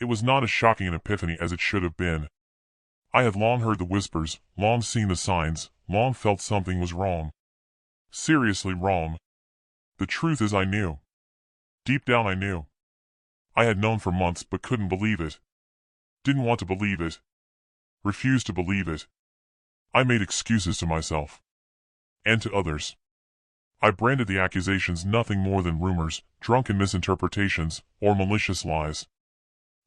It was not as shocking an epiphany as it should have been. I had long heard the whispers, long seen the signs, long felt something was wrong. Seriously wrong. The truth is I knew. Deep down I knew. I had known for months but couldn't believe it. Didn't want to believe it. Refused to believe it. I made excuses to myself. And to others. I branded the accusations nothing more than rumors, drunken misinterpretations, or malicious lies.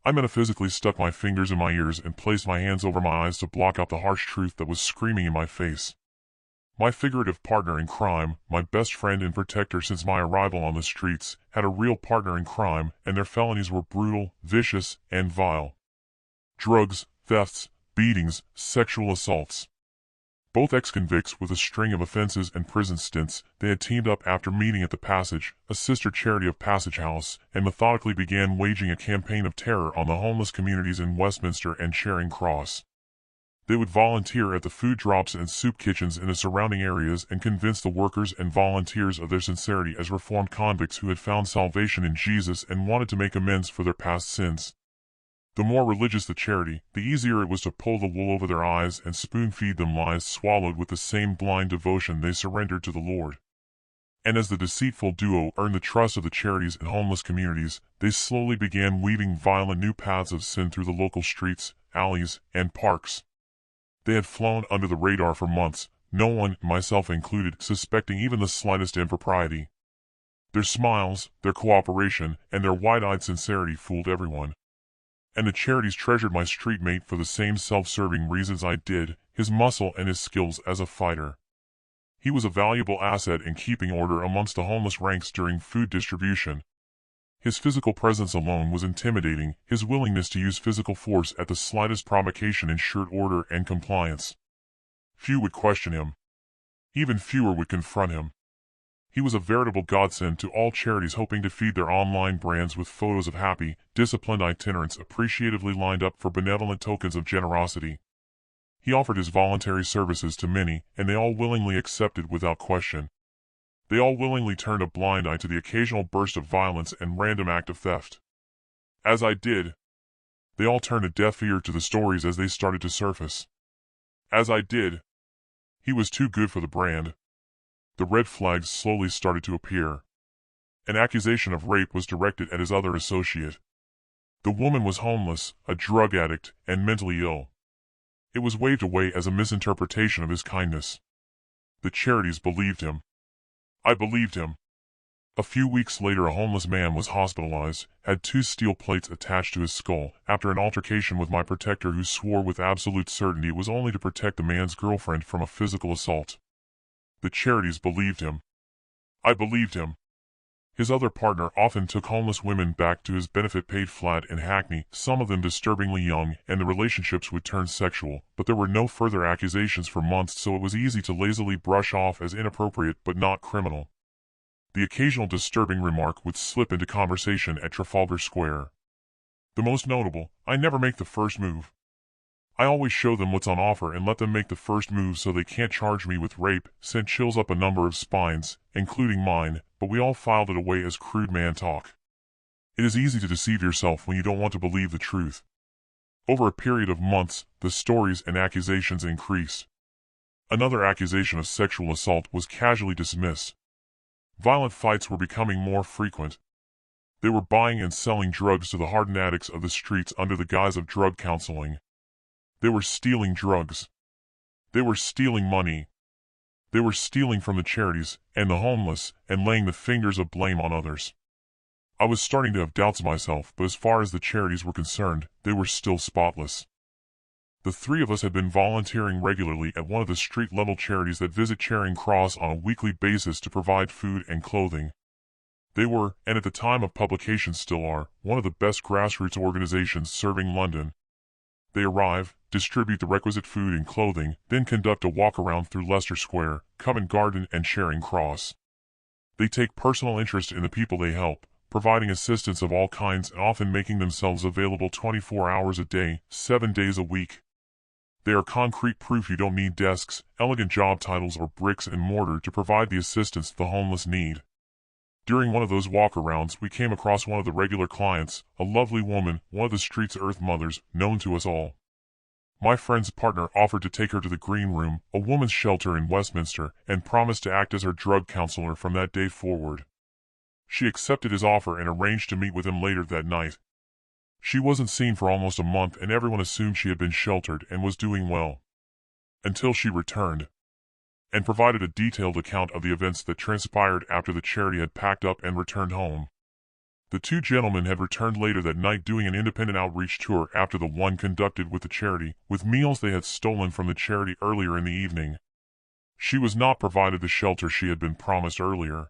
I metaphysically stuck my fingers in my ears and placed my hands over my eyes to block out the harsh truth that was screaming in my face. My figurative partner in crime, my best friend and protector since my arrival on the streets, had a real partner in crime, and their felonies were brutal, vicious, and vile. Drugs, thefts, beatings, sexual assaults. Both ex-convicts with a string of offenses and prison stints, they had teamed up after meeting at the Passage, a sister charity of Passage House, and methodically began waging a campaign of terror on the homeless communities in Westminster and Charing Cross. They would volunteer at the food drops and soup kitchens in the surrounding areas and convince the workers and volunteers of their sincerity as reformed convicts who had found salvation in Jesus and wanted to make amends for their past sins. The more religious the charity, the easier it was to pull the wool over their eyes and spoon-feed them lies swallowed with the same blind devotion they surrendered to the Lord. And as the deceitful duo earned the trust of the charities and homeless communities, they slowly began weaving violent new paths of sin through the local streets, alleys, and parks. They had flown under the radar for months, no one, myself included, suspecting even the slightest impropriety. Their smiles, their cooperation, and their wide-eyed sincerity fooled everyone. And the charities treasured my street mate for the same self-serving reasons I did, his muscle and his skills as a fighter. He was a valuable asset in keeping order amongst the homeless ranks during food distribution. His physical presence alone was intimidating, his willingness to use physical force at the slightest provocation ensured order and compliance. Few would question him. Even fewer would confront him. He was a veritable godsend to all charities hoping to feed their online brands with photos of happy, disciplined itinerants appreciatively lined up for benevolent tokens of generosity. He offered his voluntary services to many, and they all willingly accepted without question. They all willingly turned a blind eye to the occasional burst of violence and random act of theft. As I did, they all turned a deaf ear to the stories as they started to surface. As I did, he was too good for the brand. The red flags slowly started to appear. An accusation of rape was directed at his other associate. The woman was homeless, a drug addict, and mentally ill. It was waved away as a misinterpretation of his kindness. The charities believed him. I believed him. A few weeks later a homeless man was hospitalized, had 2 steel plates attached to his skull, after an altercation with my protector who swore with absolute certainty it was only to protect the man's girlfriend from a physical assault. The charities believed him. I believed him. His other partner often took homeless women back to his benefit-paid flat in Hackney, some of them disturbingly young, and the relationships would turn sexual, but there were no further accusations for months, so it was easy to lazily brush off as inappropriate but not criminal. The occasional disturbing remark would slip into conversation at Trafalgar Square. The most notable, I never make the first move. I always show them what's on offer and let them make the first move so they can't charge me with rape, sent chills up a number of spines, including mine, but we all filed it away as crude man talk. It is easy to deceive yourself when you don't want to believe the truth. Over a period of months, the stories and accusations increased. Another accusation of sexual assault was casually dismissed. Violent fights were becoming more frequent. They were buying and selling drugs to the hardened addicts of the streets under the guise of drug counseling. They were stealing drugs. They were stealing money. They were stealing from the charities and the homeless and laying the fingers of blame on others. I was starting to have doubts of myself, but as far as the charities were concerned, they were still spotless. The 3 of us had been volunteering regularly at one of the street-level charities that visit Charing Cross on a weekly basis to provide food and clothing. They were, and at the time of publication still are, one of the best grassroots organizations serving London. They arrive, distribute the requisite food and clothing, then conduct a walk-around through Leicester Square, Covent Garden and Charing Cross. They take personal interest in the people they help, providing assistance of all kinds and often making themselves available 24 hours a day, 7 days a week. They are concrete proof you don't need desks, elegant job titles or bricks and mortar to provide the assistance the homeless need. During one of those walk-arounds, we came across one of the regular clients, a lovely woman, one of the street's Earth mothers, known to us all. My friend's partner offered to take her to the Green Room, a woman's shelter in Westminster, and promised to act as her drug counselor from that day forward. She accepted his offer and arranged to meet with him later that night. She wasn't seen for almost a month, and everyone assumed she had been sheltered and was doing well. Until she returned, and provided a detailed account of the events that transpired after the charity had packed up and returned home. The two gentlemen had returned later that night doing an independent outreach tour after the one conducted with the charity, with meals they had stolen from the charity earlier in the evening. She was not provided the shelter she had been promised earlier.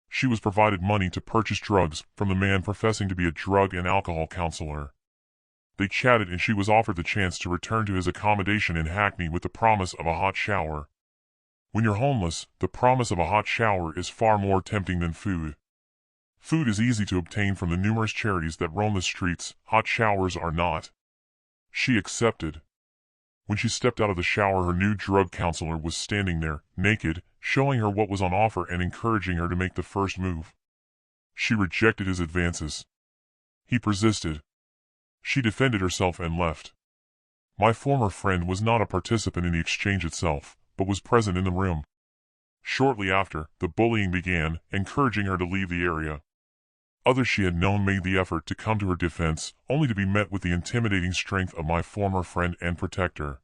She was provided money to purchase drugs from the man professing to be a drug and alcohol counselor. They chatted and she was offered the chance to return to his accommodation in Hackney with the promise of a hot shower. When you're homeless, the promise of a hot shower is far more tempting than food. Food is easy to obtain from the numerous charities that roam the streets, hot showers are not. She accepted. When she stepped out of the shower, her new drug counselor was standing there, naked, showing her what was on offer and encouraging her to make the first move. She rejected his advances. He persisted. She defended herself and left. My former friend was not a participant in the exchange itself, but was present in the room. Shortly after, the bullying began, encouraging her to leave the area. Others she had known made the effort to come to her defense, only to be met with the intimidating strength of my former friend and protector.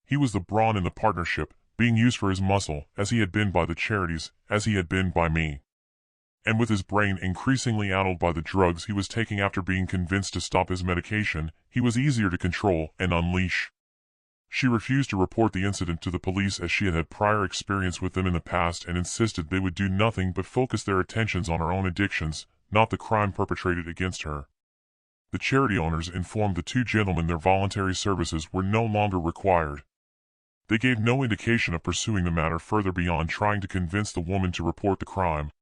He was the brawn in the partnership, being used for his muscle, as he had been by the charities, as he had been by me. And with his brain increasingly addled by the drugs he was taking after being convinced to stop his medication, he was easier to control and unleash. She refused to report the incident to the police as she had had prior experience with them in the past and insisted they would do nothing but focus their attentions on her own addictions, not the crime perpetrated against her. The charity owners informed the two gentlemen their voluntary services were no longer required. They gave no indication of pursuing the matter further beyond trying to convince the woman to report the crime.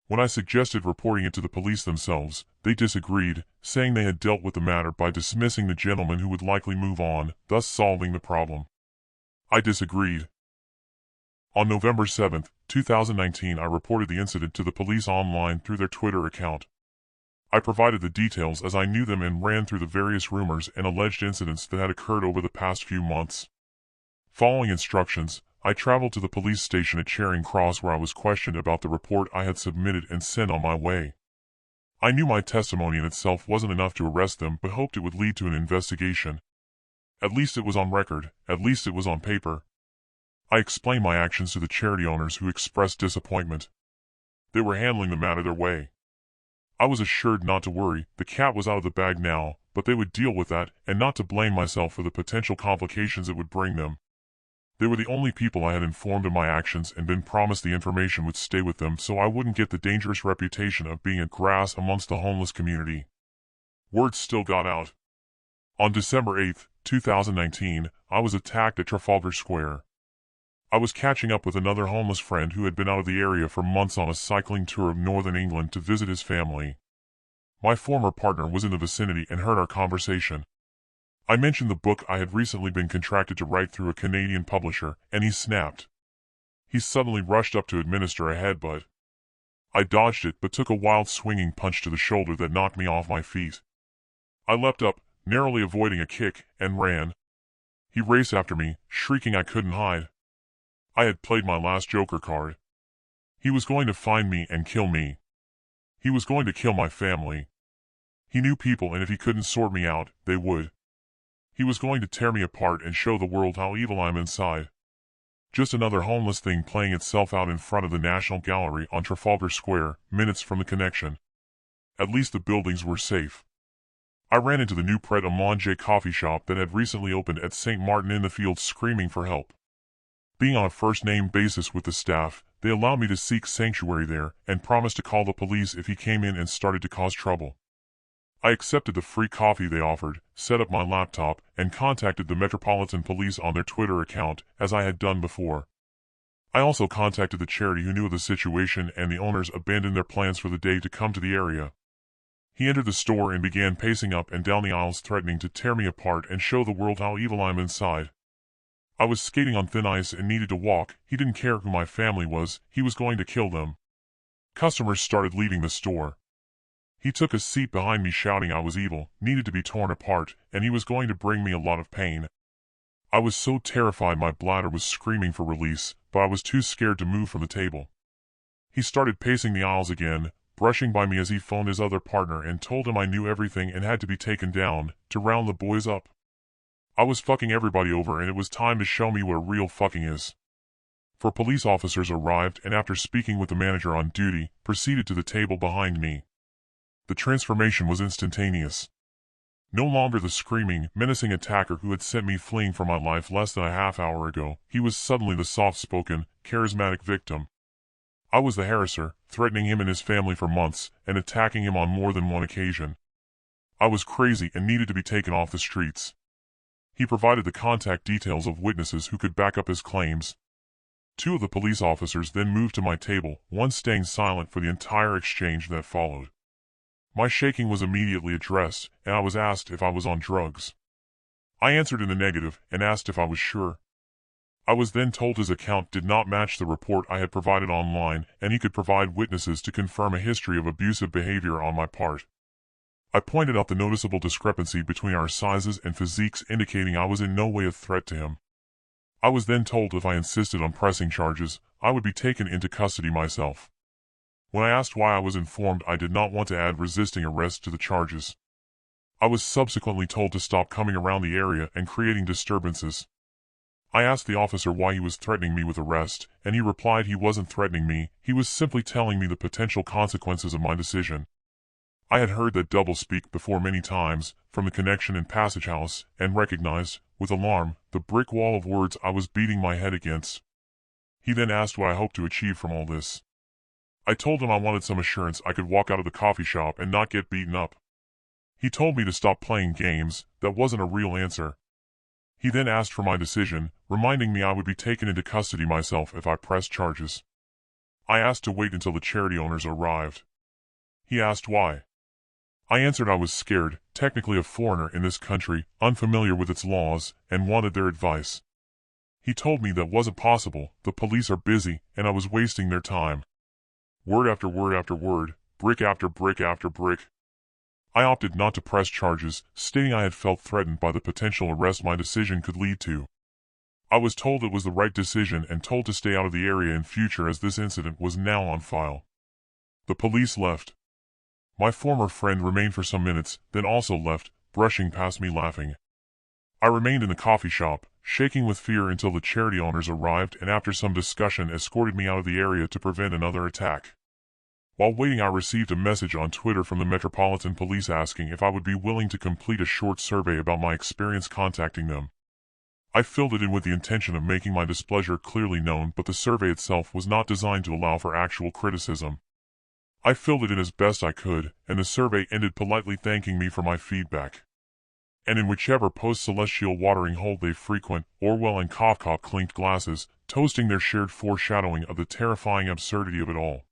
When I suggested reporting it to the police themselves, they disagreed, saying they had dealt with the matter by dismissing the gentleman who would likely move on, thus solving the problem. I disagreed. On November 7, 2019, I reported the incident to the police online through their Twitter account. I provided the details as I knew them and ran through the various rumors and alleged incidents that had occurred over the past few months. Following instructions, I traveled to the police station at Charing Cross where I was questioned about the report I had submitted and sent on my way. I knew my testimony in itself wasn't enough to arrest them but hoped it would lead to an investigation. At least it was on record, at least it was on paper. I explained my actions to the charity owners who expressed disappointment. They were handling the matter their way. I was assured not to worry, the cat was out of the bag now, but they would deal with that and not to blame myself for the potential complications it would bring them. They were the only people I had informed of my actions and been promised the information would stay with them so I wouldn't get the dangerous reputation of being a grass amongst the homeless community. Word still got out. On December 8, 2019, I was attacked at Trafalgar Square. I was catching up with another homeless friend who had been out of the area for months on a cycling tour of northern England to visit his family. My former partner was in the vicinity and heard our conversation. I mentioned the book I had recently been contracted to write through a Canadian publisher, and he snapped. He suddenly rushed up to administer a headbutt. I dodged it but took a wild swinging punch to the shoulder that knocked me off my feet. I leapt up, narrowly avoiding a kick, and ran. He raced after me, shrieking I couldn't hide. I had played my last Joker card. He was going to find me and kill me. He was going to kill my family. He knew people, and if he couldn't sort me out, they would. He was going to tear me apart and show the world how evil I'm inside. Just another homeless thing playing itself out in front of the National Gallery on Trafalgar Square, minutes from the connection. At least the buildings were safe. I ran into the new Pret a Manger coffee shop that had recently opened at St. Martin-in-the-Fields screaming for help. Being on a first-name basis with the staff, they allowed me to seek sanctuary there and promised to call the police if he came in and started to cause trouble. I accepted the free coffee they offered, set up my laptop, and contacted the Metropolitan Police on their Twitter account, as I had done before. I also contacted the charity who knew of the situation, and the owners abandoned their plans for the day to come to the area. He entered the store and began pacing up and down the aisles threatening to tear me apart and show the world how evil I'm inside. I was skating on thin ice and needed to walk. He didn't care who my family was, he was going to kill them. Customers started leaving the store. He took a seat behind me shouting I was evil, needed to be torn apart, and he was going to bring me a lot of pain. I was so terrified my bladder was screaming for release, but I was too scared to move from the table. He started pacing the aisles again, brushing by me as he phoned his other partner and told him I knew everything and had to be taken down, to round the boys up. I was fucking everybody over and it was time to show me what real fucking is. 4 police officers arrived and after speaking with the manager on duty, proceeded to the table behind me. The transformation was instantaneous. No longer the screaming, menacing attacker who had sent me fleeing for my life less than a half hour ago, he was suddenly the soft-spoken, charismatic victim. I was the harasser, threatening him and his family for months, and attacking him on more than one occasion. I was crazy and needed to be taken off the streets. He provided the contact details of witnesses who could back up his claims. 2 of the police officers then moved to my table, one staying silent for the entire exchange that followed. My shaking was immediately addressed, and I was asked if I was on drugs. I answered in the negative, and asked if I was sure. I was then told his account did not match the report I had provided online, and he could provide witnesses to confirm a history of abusive behavior on my part. I pointed out the noticeable discrepancy between our sizes and physiques, indicating I was in no way a threat to him. I was then told if I insisted on pressing charges, I would be taken into custody myself. When I asked why I was informed I did not want to add resisting arrest to the charges. I was subsequently told to stop coming around the area and creating disturbances. I asked the officer why he was threatening me with arrest, and he replied he wasn't threatening me, he was simply telling me the potential consequences of my decision. I had heard that doublespeak before many times, from the connection in Passage House, and recognized, with alarm, the brick wall of words I was beating my head against. He then asked what I hoped to achieve from all this. I told him I wanted some assurance I could walk out of the coffee shop and not get beaten up. He told me to stop playing games, that wasn't a real answer. He then asked for my decision, reminding me I would be taken into custody myself if I pressed charges. I asked to wait until the charity owners arrived. He asked why. I answered I was scared, technically a foreigner in this country, unfamiliar with its laws, and wanted their advice. He told me that wasn't possible, the police are busy, and I was wasting their time. Word after word after word, brick after brick after brick. I opted not to press charges, stating I had felt threatened by the potential arrest my decision could lead to. I was told it was the right decision and told to stay out of the area in future as this incident was now on file. The police left. My former friend remained for some minutes, then also left, brushing past me laughing. I remained in the coffee shop, shaking with fear until the charity owners arrived and after some discussion escorted me out of the area to prevent another attack. While waiting I received a message on Twitter from the Metropolitan Police asking if I would be willing to complete a short survey about my experience contacting them. I filled it in with the intention of making my displeasure clearly known, but the survey itself was not designed to allow for actual criticism. I filled it in as best I could, and the survey ended politely thanking me for my feedback. And in whichever post-celestial watering hole they frequent, Orwell and Kafka clinked glasses, toasting their shared foreshadowing of the terrifying absurdity of it all.